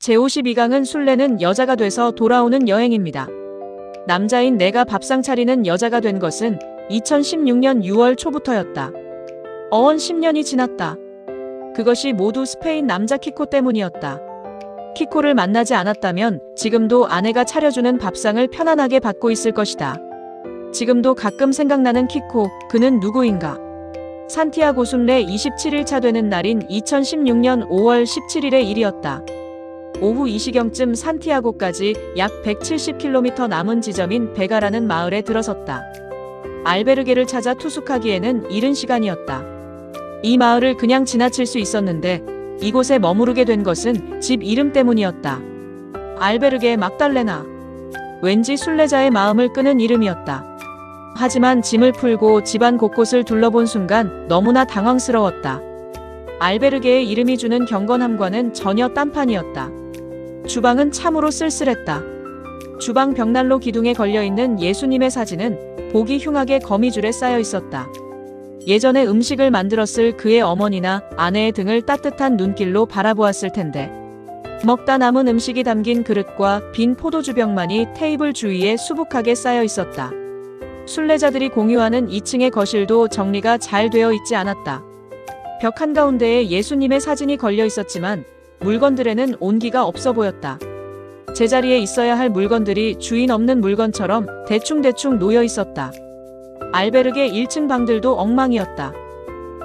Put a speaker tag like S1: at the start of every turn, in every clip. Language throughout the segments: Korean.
S1: 제52강은 순례는 여자가 돼서 돌아오는 여행입니다. 남자인 내가 밥상 차리는 여자가 된 것은 2016년 6월 초부터였다. 어언 10년이 지났다. 그것이 모두 스페인 남자 키코 때문이었다. 키코를 만나지 않았다면 지금도 아내가 차려주는 밥상을 편안하게 받고 있을 것이다. 지금도 가끔 생각나는 키코, 그는 누구인가? 산티아고 순례 27일차 되는 날인 2016년 5월 17일의 일이었다. 오후 2시경쯤 산티아고까지 약 170km 남은 지점인 베가라는 마을에 들어섰다. 알베르게를 찾아 투숙하기에는 이른 시간이었다. 이 마을을 그냥 지나칠 수 있었는데 이곳에 머무르게 된 것은 집 이름 때문이었다. 알베르게 막달레나. 왠지 순례자의 마음을 끄는 이름이었다. 하지만 짐을 풀고 집안 곳곳을 둘러본 순간 너무나 당황스러웠다. 알베르게의 이름이 주는 경건함과는 전혀 딴판이었다. 주방은 참으로 쓸쓸했다. 주방 벽난로 기둥에 걸려있는 예수님의 사진은 보기 흉하게 거미줄에 쌓여 있었다. 예전에 음식을 만들었을 그의 어머니나 아내의 등을 따뜻한 눈길로 바라보았을 텐데. 먹다 남은 음식이 담긴 그릇과 빈 포도주병만이 테이블 주위에 수북하게 쌓여 있었다. 순례자들이 공유하는 2층의 거실도 정리가 잘 되어 있지 않았다. 벽 한가운데에 예수님의 사진이 걸려 있었지만 물건들에는 온기가 없어 보였다. 제자리에 있어야 할 물건들이 주인 없는 물건처럼 대충대충 놓여 있었다. 알베르게 1층 방들도 엉망이었다.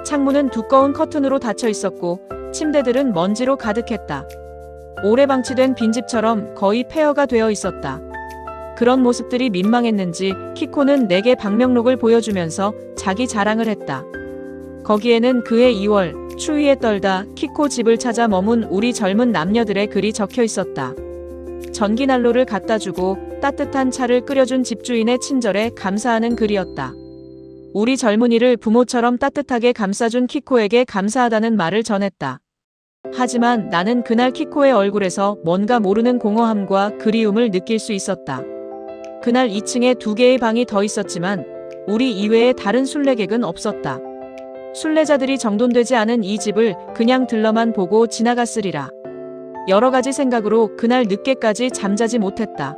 S1: 창문은 두꺼운 커튼으로 닫혀 있었고 침대들은 먼지로 가득했다. 오래 방치된 빈집처럼 거의 폐허가 되어 있었다. 그런 모습들이 민망했는지 키코는 내게 방명록을 보여주면서 자기 자랑을 했다. 거기에는 그해 2월 추위에 떨다 키코 집을 찾아 머문 우리 젊은 남녀들의 글이 적혀 있었다. 전기난로를 갖다 주고 따뜻한 차를 끓여준 집주인의 친절에 감사하는 글이었다. 우리 젊은이를 부모처럼 따뜻하게 감싸준 키코에게 감사하다는 말을 전했다. 하지만 나는 그날 키코의 얼굴에서 뭔가 모르는 공허함과 그리움을 느낄 수 있었다. 그날 2층에 2개의 방이 더 있었지만 우리 이외에 다른 순례객은 없었다. 순례자들이 정돈되지 않은 이 집을 그냥 들러만 보고 지나갔으리라. 여러 가지 생각으로 그날 늦게까지 잠자지 못했다.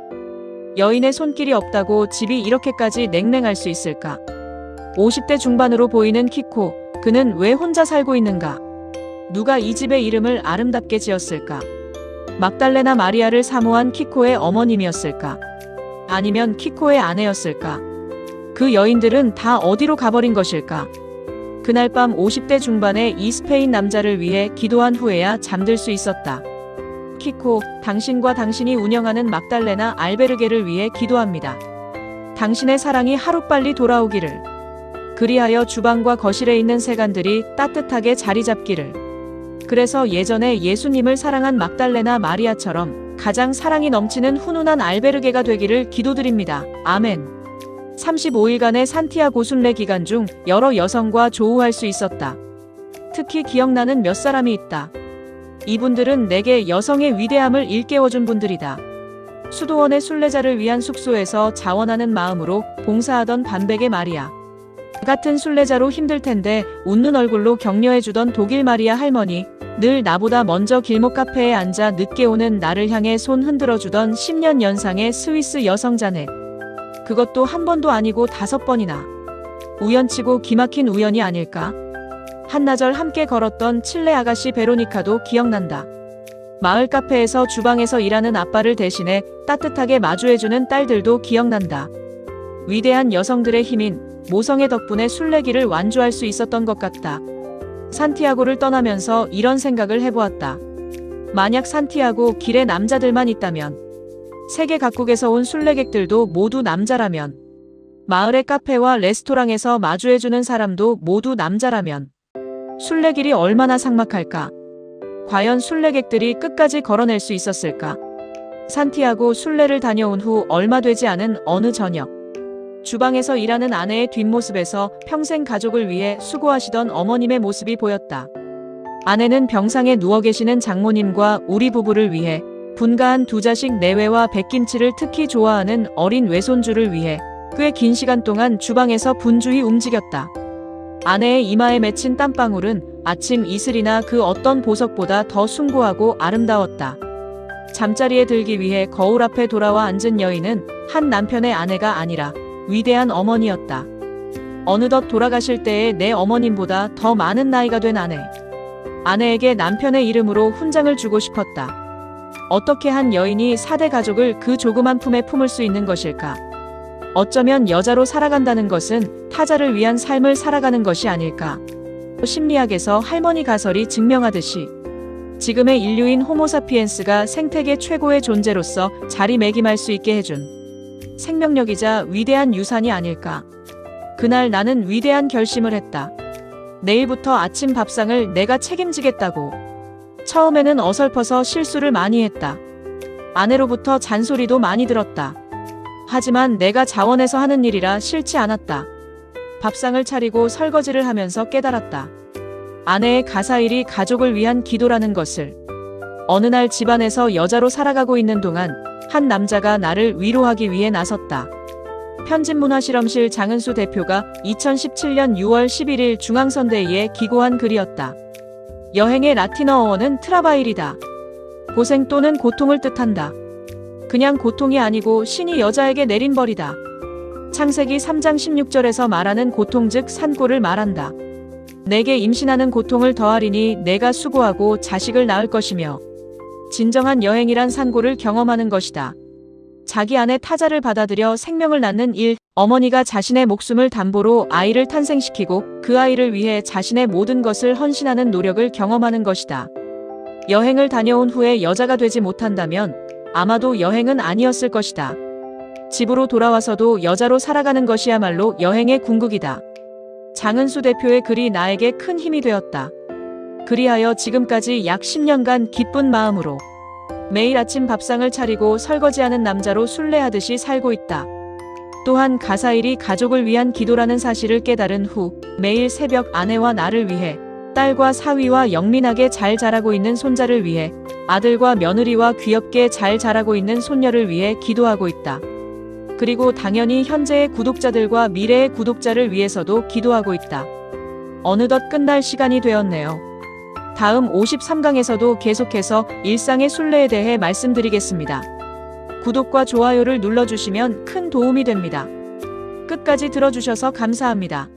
S1: 여인의 손길이 없다고 집이 이렇게까지 냉랭할 수 있을까? 50대 중반으로 보이는 키코, 그는 왜 혼자 살고 있는가? 누가 이 집의 이름을 아름답게 지었을까? 막달레나 마리아를 사모한 키코의 어머님이었을까? 아니면 키코의 아내였을까? 그 여인들은 다 어디로 가버린 것일까? 그날 밤 50대 중반의 이 스페인 남자를 위해 기도한 후에야 잠들 수 있었다. 키코, 당신과 당신이 운영하는 막달레나 알베르게를 위해 기도합니다. 당신의 사랑이 하루빨리 돌아오기를. 그리하여 주방과 거실에 있는 세간들이 따뜻하게 자리 잡기를. 그래서 예전에 예수님을 사랑한 막달레나 마리아처럼 가장 사랑이 넘치는 훈훈한 알베르게가 되기를 기도드립니다. 아멘. 35일간의 산티아고 순례 기간 중 여러 여성과 조우할 수 있었다. 특히 기억나는 몇 사람이 있다. 이분들은 내게 여성의 위대함을 일깨워준 분들이다. 수도원의 순례자를 위한 숙소에서 자원하는 마음으로 봉사하던 반백의 마리아. 같은 순례자로 힘들 텐데 웃는 얼굴로 격려해주던 독일 마리아 할머니. 늘 나보다 먼저 길목 카페에 앉아 늦게 오는 나를 향해 손 흔들어주던 10년 연상의 스위스 여성 자넷. 그것도 한 번도 아니고 5번이나. 우연치고 기막힌 우연이 아닐까? 한나절 함께 걸었던 칠레 아가씨 베로니카도 기억난다. 마을 카페에서 주방에서 일하는 아빠를 대신해 따뜻하게 마주해주는 딸들도 기억난다. 위대한 여성들의 힘인 모성애 덕분에 순례길을 완주할 수 있었던 것 같다. 산티아고를 떠나면서 이런 생각을 해보았다. 만약 산티아고 길에 남자들만 있다면, 세계 각국에서 온 순례객들도 모두 남자라면, 마을의 카페와 레스토랑에서 마주해주는 사람도 모두 남자라면, 순례길이 얼마나 삭막할까? 과연 순례객들이 끝까지 걸어낼 수 있었을까? 산티아고 순례를 다녀온 후 얼마 되지 않은 어느 저녁, 주방에서 일하는 아내의 뒷모습에서 평생 가족을 위해 수고하시던 어머님의 모습이 보였다. 아내는 병상에 누워 계시는 장모님과 우리 부부를 위해 분가한 2자식 내외와 백김치를 특히 좋아하는 어린 외손주를 위해 꽤 긴 시간 동안 주방에서 분주히 움직였다. 아내의 이마에 맺힌 땀방울은 아침 이슬이나 그 어떤 보석보다 더 숭고하고 아름다웠다. 잠자리에 들기 위해 거울 앞에 돌아와 앉은 여인은 한 남편의 아내가 아니라 위대한 어머니였다. 어느덧 돌아가실 때의 내 어머님보다 더 많은 나이가 된 아내. 아내에게 남편의 이름으로 훈장을 주고 싶었다. 어떻게 한 여인이 4대 가족을 그 조그만 품에 품을 수 있는 것일까? 어쩌면 여자로 살아간다는 것은 타자를 위한 삶을 살아가는 것이 아닐까? 심리학에서 할머니 가설이 증명하듯이 지금의 인류인 호모사피엔스가 생태계 최고의 존재로서 자리매김할 수 있게 해준 생명력이자 위대한 유산이 아닐까? 그날 나는 위대한 결심을 했다. 내일부터 아침 밥상을 내가 책임지겠다고. 처음에는 어설퍼서 실수를 많이 했다. 아내로부터 잔소리도 많이 들었다. 하지만 내가 자원해서 하는 일이라 싫지 않았다. 밥상을 차리고 설거지를 하면서 깨달았다. 아내의 가사일이 가족을 위한 기도라는 것을. 어느 날 집안에서 여자로 살아가고 있는 동안 한 남자가 나를 위로하기 위해 나섰다. 편집문화실험실 장은수 대표가 2017년 6월 11일 중앙선대위에 기고한 글이었다. 여행의 라틴어어는 트라바일이다. 고생 또는 고통을 뜻한다. 그냥 고통이 아니고 신이 여자에게 내린 벌이다. 창세기 3장 16절에서 말하는 고통 즉 산고를 말한다. 내게 임신하는 고통을 더하리니 내가 수고하고 자식을 낳을 것이며 진정한 여행이란 산고를 경험하는 것이다. 자기 안에 타자를 받아들여 생명을 낳는 일, 어머니가 자신의 목숨을 담보로 아이를 탄생시키고 그 아이를 위해 자신의 모든 것을 헌신하는 노력을 경험하는 것이다. 여행을 다녀온 후에 여자가 되지 못한다면 아마도 여행은 아니었을 것이다. 집으로 돌아와서도 여자로 살아가는 것이야말로 여행의 궁극이다. 장은수 대표의 글이 나에게 큰 힘이 되었다. 그리하여 지금까지 약 10년간 기쁜 마음으로 매일 아침 밥상을 차리고 설거지하는 남자로 순례하듯이 살고 있다. 또한 가사일이 가족을 위한 기도라는 사실을 깨달은 후 매일 새벽 아내와 나를 위해, 딸과 사위와 영민하게 잘 자라고 있는 손자를 위해, 아들과 며느리와 귀엽게 잘 자라고 있는 손녀를 위해 기도하고 있다. 그리고 당연히 현재의 구독자들과 미래의 구독자를 위해서도 기도하고 있다. 어느덧 끝날 시간이 되었네요. 다음 53강에서도 계속해서 일상의 순례에 대해 말씀드리겠습니다. 구독과 좋아요를 눌러주시면 큰 도움이 됩니다. 끝까지 들어주셔서 감사합니다.